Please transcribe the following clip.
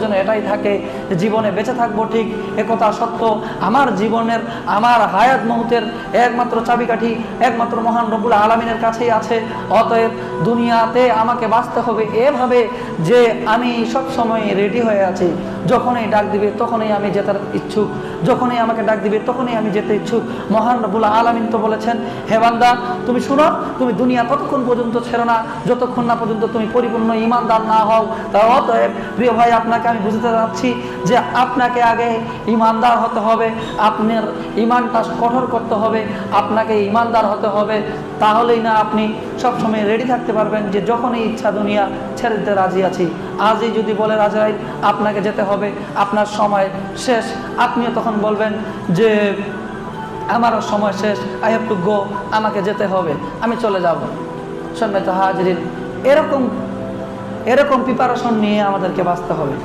যেন এটাই থাকে যে জীবনে বেঁচে থাকবো ঠিক একথা সত্য, আমার জীবনের আমার হায়াত মৌতের একমাত্র চাবিকাঠি একমাত্র মহান রব্বুল আলামিনের কাছেই আছে। অতএব দুনিয়াতে আমাকে বাঁচতে হবে এভাবে যে আমি সব সময় রেডি হয়ে আছি, যখনই ডাক দিবে তখনই আমি যেতে ইচ্ছুক, যখনই আমাকে ডাক দিবে তখনই আমি যেতে ইচ্ছুক। মহান রব্বুল আলামিন তো বলেছেন, হে বান্দা তুমি শুনো, তুমি দুনিয়া ততক্ষণ পর্যন্ত ছেড়ো না যতক্ষণ না পর্যন্ত তুমি পরিপূর্ণ ঈমানদার না হও। তা অতএব প্রিয় ভাই, আপনাকে আমি বুঝতে যাচ্ছি যে আপনাকে আগে ঈমানদার হতে হবে, আপনার ঈমানটা কঠোর করতে হবে, আপনাকে ঈমানদার হতে হবে। তাহলেই না আপনি সবসময় রেডি থাকতে পারবেন যে যখনই ইচ্ছা দুনিয়া ছেড়ে দিতে রাজি আছি। আজই যদি বলে আজরাইল আপনাকে যেতে হবে, আপনার সময় শেষ, আপনিও তখন বলবেন যে আমারও সময় শেষ, আই হ্যাভ টু গো, আমাকে যেতে হবে, আমি চলে যাব। সম্মানিত হাজিরিন, এরকম প্রিপারেশন নিয়ে আমাদেরকে বাঁচতে হবে।